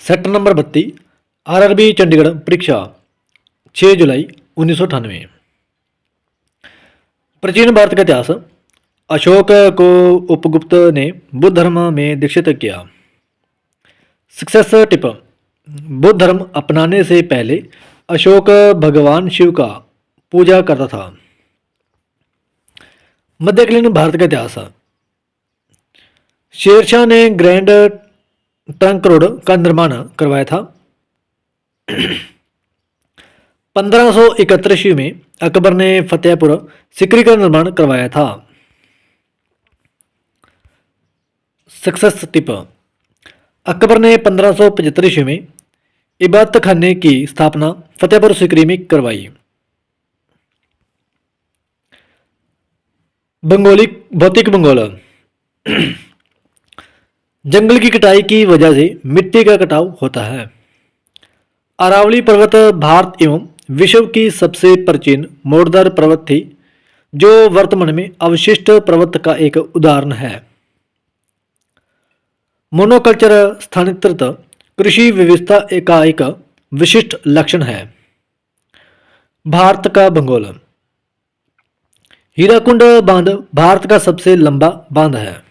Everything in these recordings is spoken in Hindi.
सेक्टर नंबर 32 आरआरबी चंडीगढ़ परीक्षा 6 जुलाई 1998। प्राचीन भारत का इतिहास। अशोक को उपगुप्त ने बुद्ध धर्म में दीक्षित किया। Success tip. बुद्ध धर्म अपनाने से पहले अशोक भगवान शिव का पूजा करता था। मध्यकालीन भारत का इतिहास। शेरशाह ने ग्रैंड ट्रंक रोड का निर्माण करवाया था। 1571 ईस्वी में अकबर ने फतेहपुर सिकरी का निर्माण करवाया था। Success tip. अकबर ने 1575 ईस्वी में इबादत खाने की स्थापना फतेहपुर सिकरी में करवाई। भौतिक भूगोल। जंगल की कटाई की वजह से मिट्टी का कटाव होता है। अरावली पर्वत भारत एवं विश्व की सबसे प्राचीन मोड़दार पर्वत थी, जो वर्तमान में अवशिष्ट पर्वत का एक उदाहरण है। मोनोकल्चर स्थानांतरित कृषि विविधता का एक विशिष्ट लक्षण है। भारत का भूगोल। हीराकुंड बांध भारत का सबसे लंबा बांध है।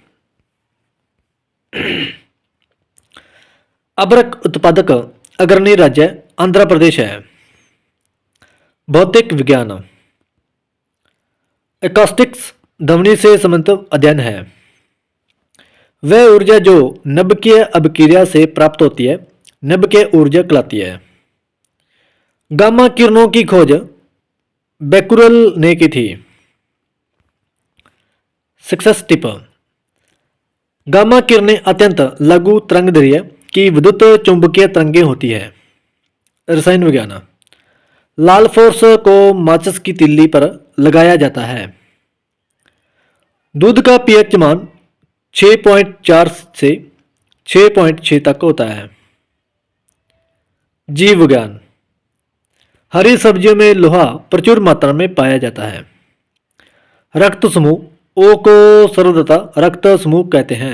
अबरक उत्पादक अग्रणी राज्य आंध्र प्रदेश है। भौतिक विज्ञान। एकॉस्टिक्स ध्वनि से संबंधित अध्ययन है। वह ऊर्जा जो नभकीय अभिक्रिया से प्राप्त होती है नभकीय ऊर्जा कहलाती है। गामा किरणों की खोज बेकुरल ने की थी। Success tip. गामा किरणें अत्यंत लघु तरंगदैर्घ्य की विद्युत चुंबकीय तरंगें होती है। रसायन विज्ञान। लाल फोर्स को माचिस की तिल्ली पर लगाया जाता है। दूध का पीएच मान 6.4 से 6.6 तक होता है। जीव विज्ञान। हरी सब्जियों में लोहा प्रचुर मात्रा में पाया जाता है। रक्त समूह ओ को सर्वदता रक्त समूह कहते हैं।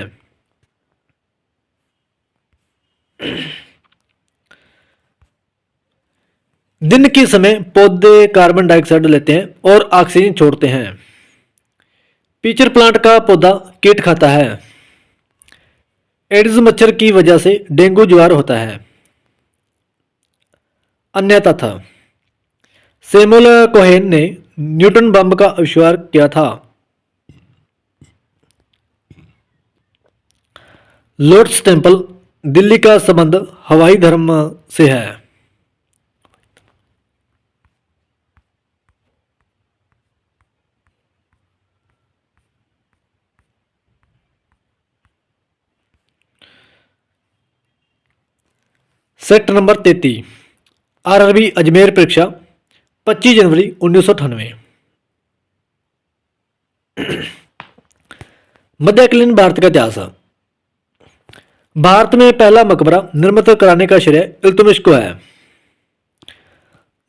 दिन के समय पौधे कार्बन डाइऑक्साइड लेते हैं और ऑक्सीजन छोड़ते हैं। पीचर प्लांट का पौधा कीट खाता है। एडिस मच्छर की वजह से डेंगू ज्वर होता है। अन्य तथ्य। सैमुअल कोहेन ने न्यूटन बम का आविष्कार किया था। लोटस टेम्पल दिल्ली का संबंध हवाई धर्म से है। सेक्टर नंबर 33 आरआरबी अजमेर परीक्षा 25 जनवरी 1998। मध्यकालीन भारत का इतिहास। भारत में पहला मकबरा निर्मित कराने का श्रेय इल्तुतमिश को है।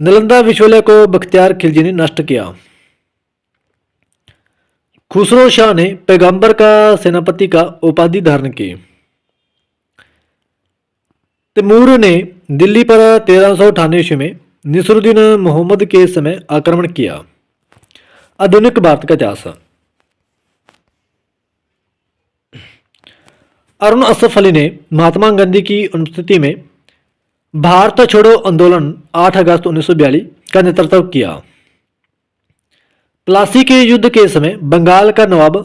नालंदा विश्वविद्यालय को बख्तियार खिलजी ने नष्ट किया। खुसरो शाह ने पैगंबर का सेनापति का उपाधि धारण की। तैमूर ने दिल्ली पर 1398 ईस्वी में नसीरुद्दीन मोहम्मद के समय आक्रमण किया। आधुनिक भारत का इतिहास। अरुण असफ अली ने महात्मा गांधी की अनुपस्थिति में भारत छोड़ो आंदोलन 8 अगस्त 1942 का नेतृत्व किया। प्लासी के युद्ध के समय बंगाल का नवाब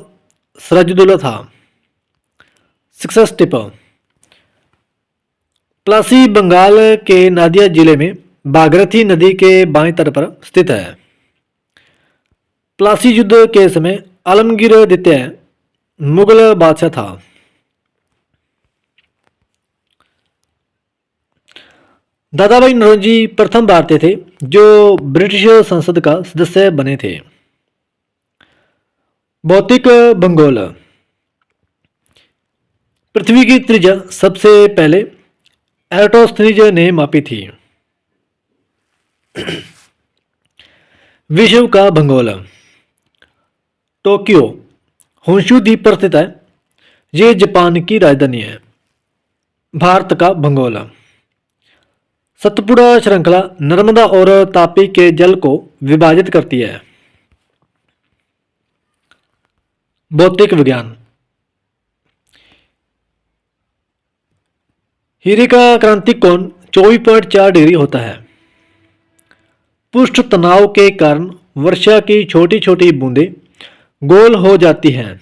सिराजुद्दौला था। Success tip. प्लासी बंगाल के नादिया जिले में भागीरथी नदी के बाएं तट पर स्थित है। प्लासी युद्ध के समय आलमगीर द्वितीय मुगल बादशाह था। दादा भाई नौरोजी प्रथम भारतीय थे जो ब्रिटिश संसद का सदस्य बने थे। भौतिक भूगोल। पृथ्वी की त्रिज्या सबसे पहले एराटोस्थनीज ने मापी थी। विश्व का भूगोल। टोक्यो होंशु द्वीप पर स्थित है। ये जापान की राजधानी है। भारत का भूगोल। सतपुड़ा श्रृंखला नर्मदा और तापी के जल को विभाजित करती है। भौतिक विज्ञान। हीरे का क्रांतिक कोण 24.4 डिग्री होता है। पृष्ठ तनाव के कारण वर्षा की छोटी छोटी बूंदें गोल हो जाती हैं।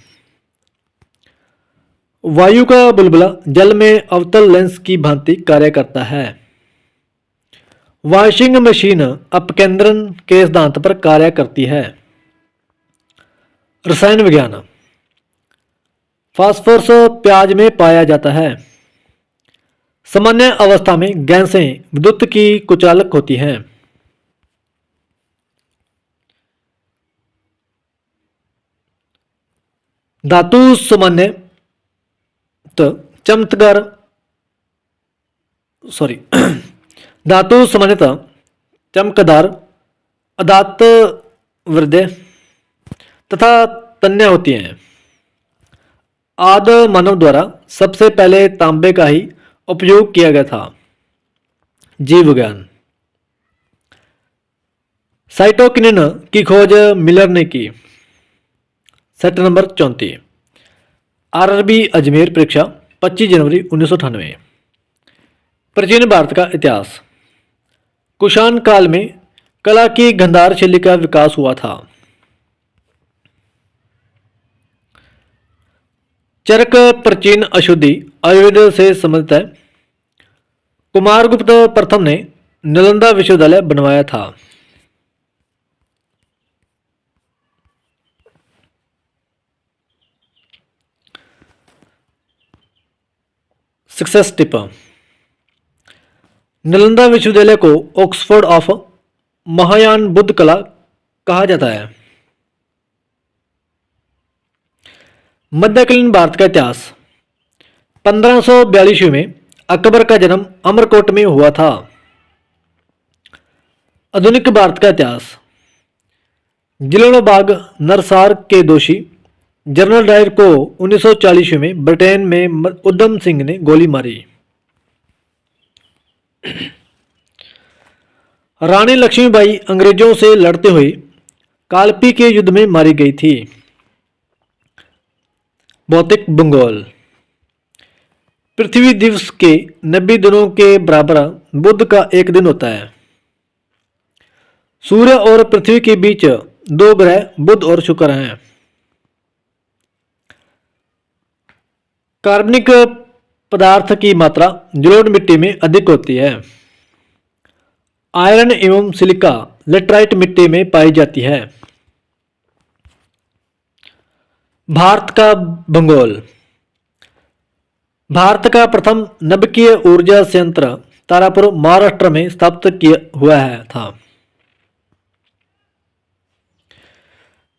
वायु का बुलबुला जल में अवतल लेंस की भांति कार्य करता है। वॉशिंग मशीन अपकेंद्रन के सिद्धांत पर कार्य करती है। रसायन विज्ञान। फास्फोरस प्याज में पाया जाता है। सामान्य अवस्था में गैसें विद्युत की कुचालक होती हैं। धातु सामान्य चमकदार धातु सामान्यतः चमकदार अदात वृद्धि तथा तन्य होती हैं। आदि मानव द्वारा सबसे पहले तांबे का ही उपयोग किया गया था। जीव विज्ञान। साइटोकिनिन की खोज मिलर ने की। Set number 34। आरआरबी अजमेर परीक्षा 25 जनवरी 1998। प्राचीन भारत का इतिहास। कुषाण काल में कला की गंधार शैली का विकास हुआ था। चरक प्राचीन अशुद्धि आयुर्वेद से संबंधित है। कुमारगुप्त प्रथम ने नालंदा विश्वविद्यालय बनवाया था। Success tip. नालंदा विश्वविद्यालय को ऑक्सफोर्ड ऑफ महायान बुद्ध कला कहा जाता है। मध्यकालीन भारत का इतिहास। 1542 में अकबर का जन्म अमरकोट में हुआ था। आधुनिक भारत का इतिहास। जिलोबाग नरसार के दोषी जनरल डायर को 1940 में ब्रिटेन में उधम सिंह ने गोली मारी। रानी लक्ष्मीबाई अंग्रेजों से लड़ते हुए कालपी के युद्ध में मारी गई थी। भौतिक भूगोल। पृथ्वी दिवस के 90 दिनों के बराबर बुध का एक दिन होता है। सूर्य और पृथ्वी के बीच दो ग्रह बुध और शुक्र हैं। कार्बनिक पदार्थ की मात्रा जलोढ़ मिट्टी में अधिक होती है। आयरन एवं सिलिका लेटराइट मिट्टी में पाई जाती है। भारत का भूगोल। भारत का प्रथम नभकीय ऊर्जा संयंत्र तारापुर महाराष्ट्र में स्थापित किया हुआ था।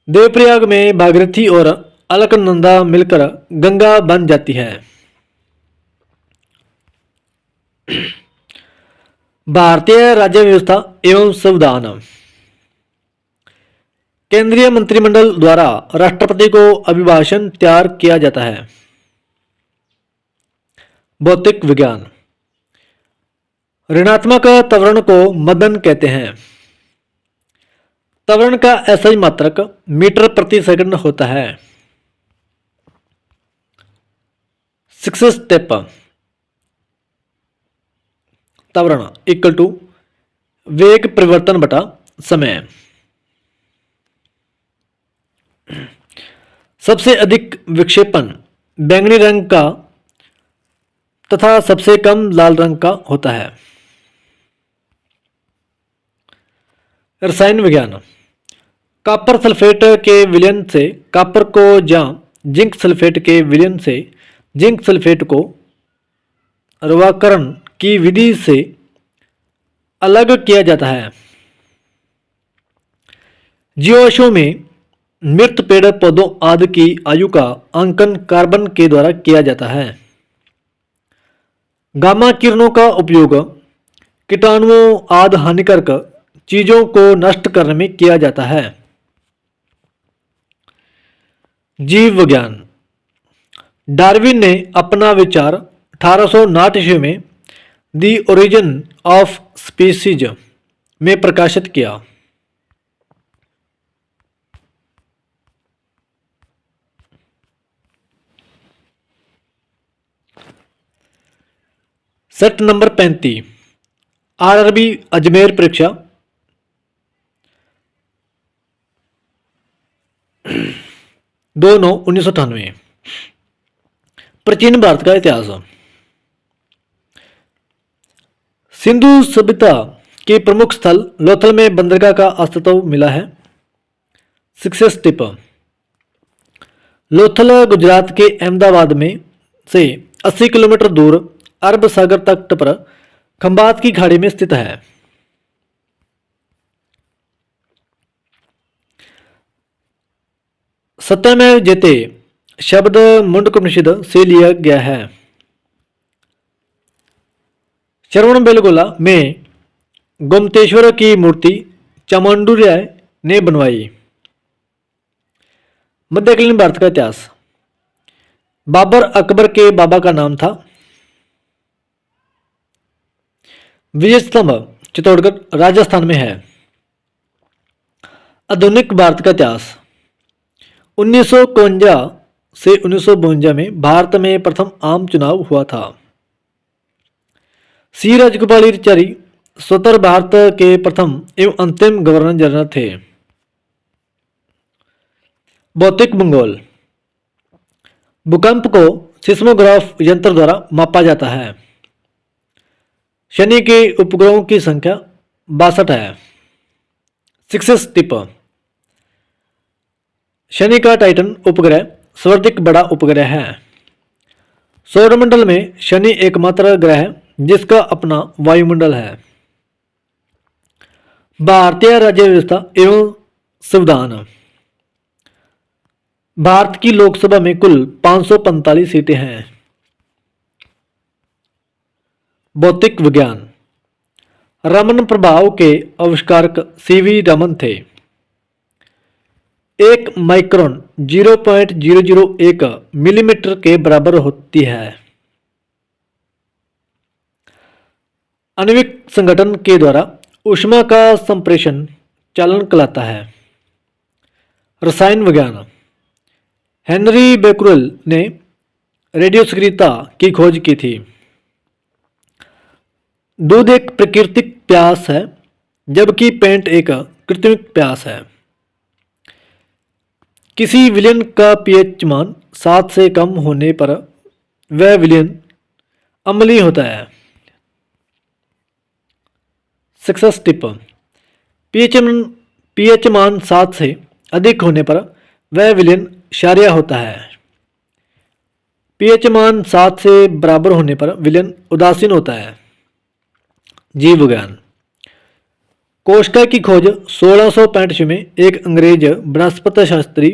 देवप्रयाग में भागीरथी और अलकनंदा मिलकर गंगा बन जाती है। भारतीय राज्य व्यवस्था एवं संविधान। केंद्रीय मंत्रिमंडल द्वारा राष्ट्रपति को अभिभाषण तैयार किया जाता है। भौतिक विज्ञान। ऋणात्मक त्वरण को मदन कहते हैं। त्वरण का एसआई मात्रक मीटर प्रति सेकंड होता है। 6 स्टेप। त्वरण इक्वल टू वेग परिवर्तन बटा समय। सबसे अधिक विक्षेपण बैंगनी रंग का तथा सबसे कम लाल रंग का होता है। रसायन विज्ञान। कॉपर सल्फेट के विलयन से कॉपर को या जिंक सल्फेट के विलयन से जिंक सल्फेट को रवाकरण की विधि से अलग किया जाता है। जीवाश्मों में मृत पेड़ पौधों आदि की आयु का अंकन कार्बन के द्वारा किया जाता है। गामा किरणों का उपयोग कीटाणुओं आदि हानिकारक चीजों को नष्ट करने में किया जाता है। जीव विज्ञान। डार्विन ने अपना विचार 1859 में द ओरिजिन ऑफ स्पीसीज में प्रकाशित किया। सेट नंबर 35 आरआरबी अजमेर परीक्षा 2/9/1998। प्राचीन भारत का इतिहास। सिंधु सभ्यता के प्रमुख स्थल लोथल में बंदरगाह का अस्तित्व मिला है। Success tip. लोथल गुजरात के अहमदाबाद में से 80 किलोमीटर दूर अरब सागर तट पर खंबात की खाड़ी में स्थित है। सत्यमेव जयते शब्द मुंडकोपनिषद से लिया गया है। श्रवणबेलगोला में गोमतेश्वर की मूर्ति चामुंडराय ने बनवाई। मध्यकालीन भारत का इतिहास। बाबर अकबर के बाबा का नाम था। विजय स्तंभ चित्तौड़गढ़ राजस्थान में है। आधुनिक भारत का इतिहास। 1951 से 1952 में भारत में प्रथम आम चुनाव हुआ था। सी राजगोपालाचारी स्वतंत्र भारत के प्रथम एवं अंतिम गवर्नर जनरल थे। भौतिक भूगोल। भूकंप को सिस्मोग्राफ यंत्र द्वारा मापा जाता है। शनि के उपग्रहों की संख्या 62 है। Success tip. शनि का टाइटन उपग्रह सर्वाधिक बड़ा उपग्रह है। सौरमंडल में शनि एकमात्र ग्रह है जिसका अपना वायुमंडल है। भारतीय राज्य व्यवस्था एवं संविधान। भारत की लोकसभा में कुल 545 सीटें हैं। भौतिक विज्ञान। रमन प्रभाव के आविष्कारक सीवी रमन थे। एक माइक्रोन 0.001 मिलीमीटर के बराबर होती है। आणविक संगठन के द्वारा ऊष्मा का संप्रेषण चालन कहलाता है। रसायन विज्ञान। हेनरी बेक्वेल ने रेडियो सक्रियता की खोज की थी। दूध एक प्राकृतिक प्यास है जबकि पेंट एक कृत्रिम प्यास है। किसी विलयन का पीएच मान 7 से कम होने पर वह विलयन अम्लीय होता है। Success tip. पीएच मान 7 से अधिक होने पर वह विलयन क्षारीय होता है। पीएच मान 7 से बराबर होने पर विलयन उदासीन होता है। जीव विज्ञान। कोशिका की खोज 1665 में एक अंग्रेज वनस्पति शास्त्री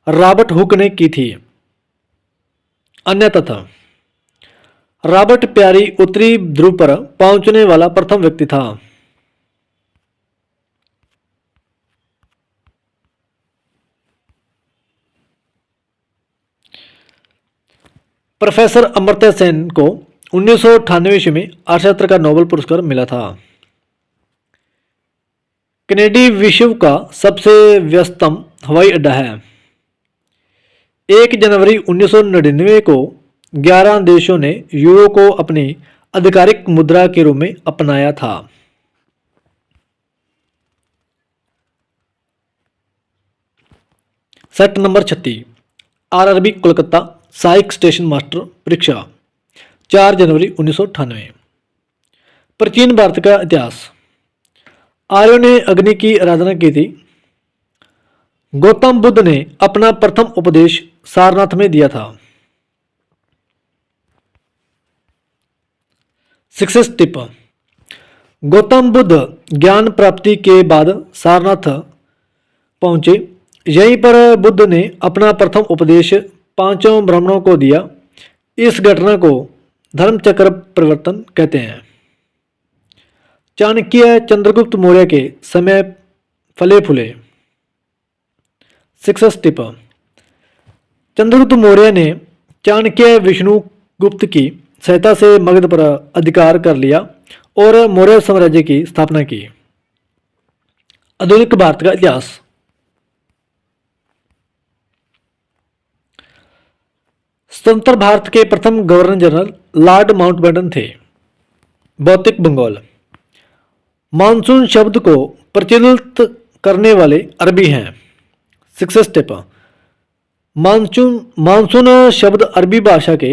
रॉबर्ट हुक ने की थी। अन्य तथ्य। रॉबर्ट प्यारी उत्तरी ध्रुव पर पहुंचने वाला प्रथम व्यक्ति था। प्रोफेसर अमर्त्य सेन को 1998 में अर्थशास्त्र का नोबेल पुरस्कार मिला था। कैनेडी विश्व का सबसे व्यस्तम हवाई अड्डा है। 1 जनवरी 1999 को 11 देशों ने यूरो को अपनी आधिकारिक मुद्रा के रूप में अपनाया था। सेट नंबर 36 आरआरबी कोलकाता सहायक स्टेशन मास्टर परीक्षा 4 जनवरी 1998। प्राचीन भारत का इतिहास। आर्यों ने अग्नि की आराधना की थी। गौतम बुद्ध ने अपना प्रथम उपदेश सारनाथ में दिया था। Success tip. गौतम बुद्ध ज्ञान प्राप्ति के बाद सारनाथ पहुंचे। यहीं पर बुद्ध ने अपना प्रथम उपदेश 5 ब्राह्मणों को दिया। इस घटना को धर्मचक्र परिवर्तन कहते हैं। चाणक्य चंद्रगुप्त मौर्य के समय फले फूले। Success tip. चंद्रगुप्त मौर्य ने चाणक्य विष्णुगुप्त की सहायता से मगध पर अधिकार कर लिया और मौर्य साम्राज्य की स्थापना की। आधुनिक भारत का इतिहास। स्वतंत्र भारत के प्रथम गवर्नर जनरल लॉर्ड माउंटबेटन थे। भौतिक भूगोल। मानसून शब्द को प्रचलित करने वाले अरबी हैं। Success tip. मानसून मानसून शब्द अरबी भाषा के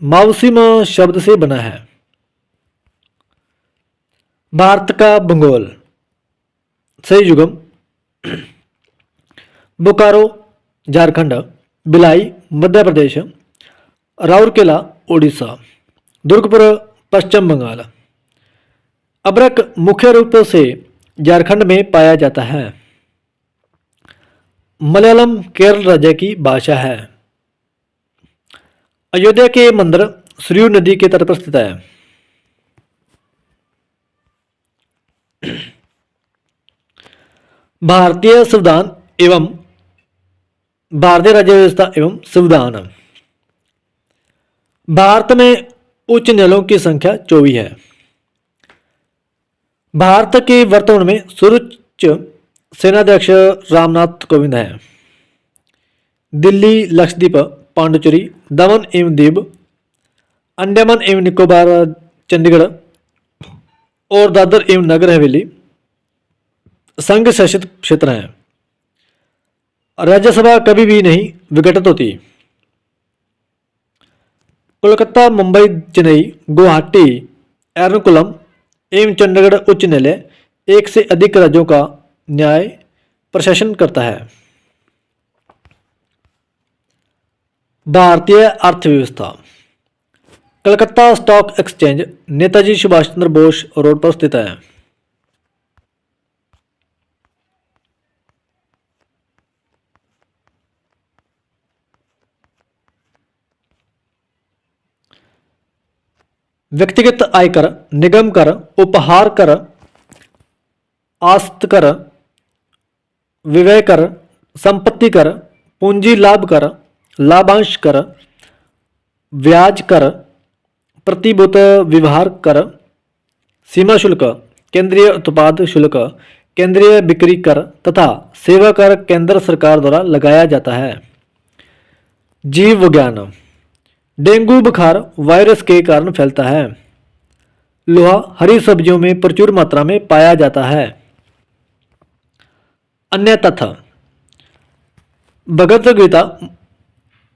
मावसिम शब्द से बना है। भारत का भूगोल। सही युगम। बोकारो झारखंड, भिलाई मध्य प्रदेश, राउरकेला उड़ीसा, दुर्गपुर पश्चिम बंगाल। अबरक मुख्य रूप से झारखंड में पाया जाता है। मलयालम केरल राज्य की भाषा है। अयोध्या के मंदिर सरयू नदी के तट पर स्थित है। भारतीय संविधान एवं भारतीय राज्य व्यवस्था एवं संविधान। भारत में उच्च न्यायालयों की संख्या 24 है। भारत के वर्तमान में सर्वोच्च सेनाध्यक्ष रामनाथ कोविंद हैं। दिल्ली, लक्षद्वीप, पांडुचेरी, दमन एवं दीव, अंडमान एवं निकोबार, चंडीगढ़ और दादर एवं नगर हवेली संघ शासित क्षेत्र हैं। राज्यसभा कभी भी नहीं विघटित होती। कोलकाता, मुंबई, चेन्नई, गुवाहाटी, एर्नाकुलम एवं चंडीगढ़ उच्च न्यायालय एक से अधिक राज्यों का न्याय प्रशासन करता है। भारतीय अर्थव्यवस्था। Calcutta stock exchange Netaji Subhash Chandra Bose road पर स्थित है। व्यक्तिगत आयकर, निगम कर, उपहार कर, आस्त कर, व्यय कर, संपत्ति कर, पूंजी लाभ कर, लाभांश कर, ब्याज कर, प्रतिभूत व्यवहार कर, सीमा शुल्क, केंद्रीय उत्पाद शुल्क, केंद्रीय बिक्री कर तथा सेवा कर केंद्र सरकार द्वारा लगाया जाता है। जीव विज्ञान। डेंगू बुखार वायरस के कारण फैलता है। लोहा हरी सब्जियों में प्रचुर मात्रा में पाया जाता है। अन्य तथ्य। भगवद गीता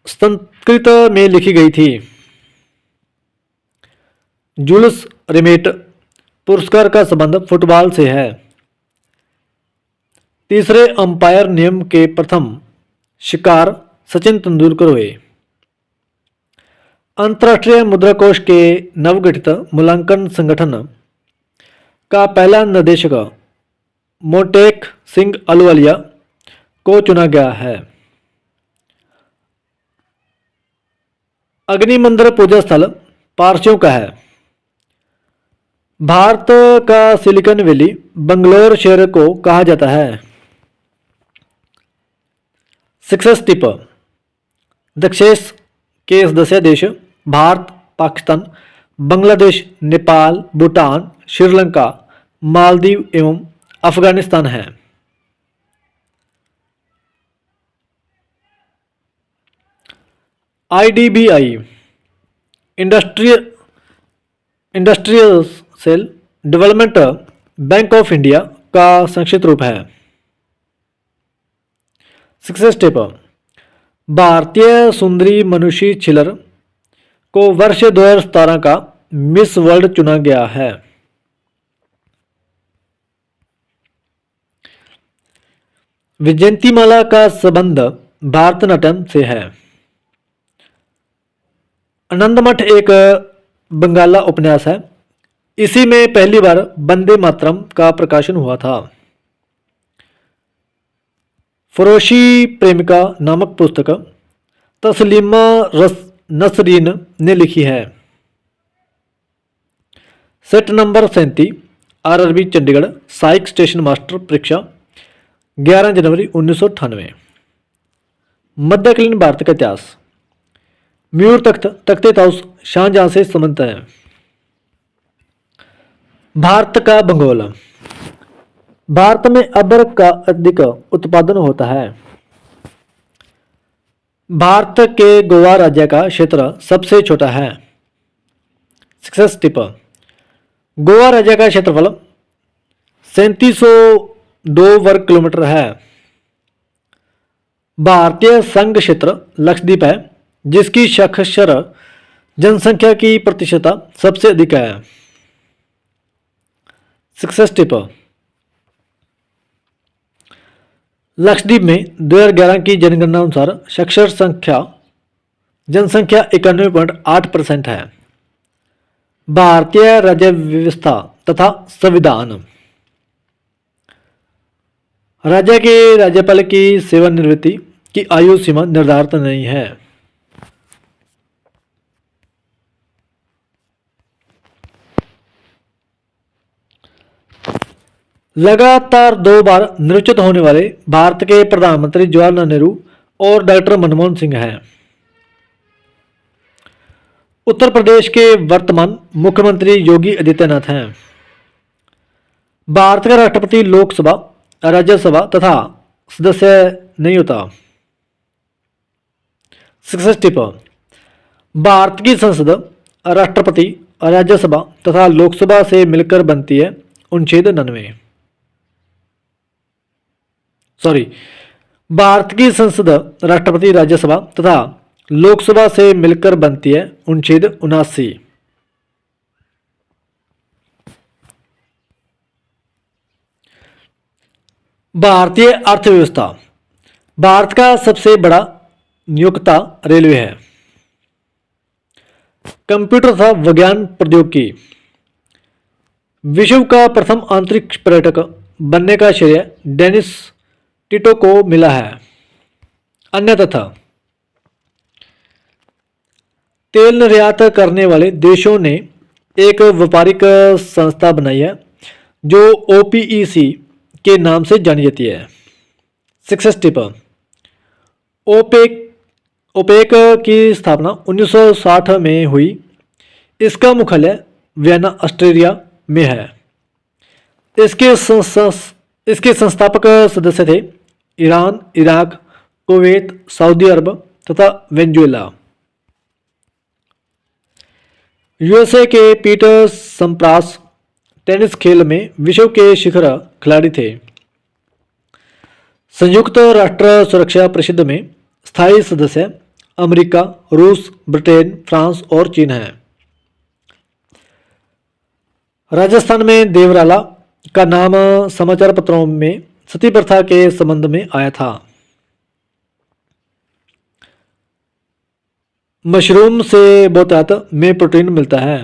संस्कृत में लिखी गई थी। जूल्स रिमेट पुरस्कार का संबंध फुटबॉल से है। तीसरे अंपायर नियम के प्रथम शिकार सचिन तेंदुलकर हुए। अंतर्राष्ट्रीय मुद्रा कोष के नवगठित मूल्यांकन संगठन का पहला निदेशक मोंटेक सिंह अहलुवालिया को चुना गया है। अग्नि मंदिर पूजा स्थल पारसियों का है। भारत का सिलिकॉन वैली बंगलोर शहर को कहा जाता है। Success tip. दक्षेश के सदस्य देश भारत, पाकिस्तान, बांग्लादेश, नेपाल, भूटान, श्रीलंका, मालदीव एवं अफगानिस्तान हैं। IDBI industrial development bank of India का संक्षिप्त रूप है। Success tip. भारतीय सुंदरी मनुषी छिलर को वर्ष 2017 का मिस वर्ल्ड चुना गया है। विजयंतीमाला का संबंध भारतनाट्यम से है। आनंदमठ एक बंगाला उपन्यास है। इसी में पहली बार वंदे मातरम का प्रकाशन हुआ था। फरोशी प्रेमिका नामक पुस्तक तस्लीमा नसरीन ने लिखी है। सेट नंबर 37 आरआरबी चंडीगढ़ सहायक स्टेशन मास्टर परीक्षा 11 जनवरी 1998। मध्यकालीन भारत का इतिहास। म्यूर तख्त तख्ते ताउस शाहजहां से संबंधित है। भारत का भूगोल। भारत में अदरक का अधिक उत्पादन होता है। भारत के गोवा राज्य का क्षेत्र सबसे छोटा है। Success tip. गोवा राज्य का क्षेत्रफल 3702 वर्ग किलोमीटर है। भारतीय संघ क्षेत्र लक्षद्वीप है, जिसकी साक्षर जनसंख्या की प्रतिशतता सबसे अधिक है। Success tip. लक्षद्वीप में 2011 की जनगणना अनुसार साक्षर जनसंख्या 91.8% है। भारतीय राज्य व्यवस्था तथा संविधान। राज्य के राज्यपाल की सेवानिवृत्ति की आयु सीमा निर्धारित नहीं है। लगातार 2 बार निर्वाचित होने वाले भारत के प्रधानमंत्री जवाहरलाल नेहरू और डॉक्टर मनमोहन सिंह हैं। उत्तर प्रदेश के वर्तमान मुख्यमंत्री योगी आदित्यनाथ हैं। भारत का राष्ट्रपति लोकसभा, राज्यसभा तथा सदस्य नहीं होता। Success tip. भारत की संसद राष्ट्रपति, राज्यसभा तथा लोकसभा से मिलकर बनती है। अनुच्छेद 99। भारत की संसद राष्ट्रपति, राज्यसभा तथा लोकसभा से मिलकर बनती है। अनुच्छेद 79। भारतीय अर्थव्यवस्था। भारत का सबसे बड़ा नियोक्ता रेलवे है। कंप्यूटर तथा विज्ञान प्रौद्योगिकी। विश्व का प्रथम अंतरिक्ष पर्यटक बनने का श्रेय डेनिस टिटो को मिला है। अन्य तथा तेल निर्यात करने वाले देशों ने एक व्यापारिक संस्था बनाई है जो ओपीईसी के नाम से जानी जाती है। Success tip. ओपेक की स्थापना 1960 में हुई। इसका मुख्यालय वियना, ऑस्ट्रिया में है। इसके संस्थापक सदस्य थे ईरान, इराक, कुवैत, सऊदी अरब तथा वेनेजुएला। यूएसए के पीटर सम्प्रास टेनिस खेल में विश्व के शिखर खिलाड़ी थे। संयुक्त राष्ट्र सुरक्षा परिषद में स्थायी सदस्य अमेरिका, रूस, ब्रिटेन, फ्रांस और चीन हैं। राजस्थान में देवराला का नाम समाचार पत्रों में सती प्रथा के संबंध में आया था। मशरूम से बहुतायत में प्रोटीन मिलता है।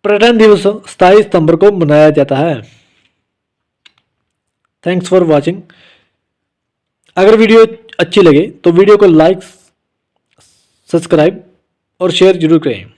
पर्यटन दिवस 27 सितंबर को मनाया जाता है। Thanks for watching. अगर वीडियो अच्छी लगे तो वीडियो को लाइक, सब्सक्राइब और शेयर जरूर करें।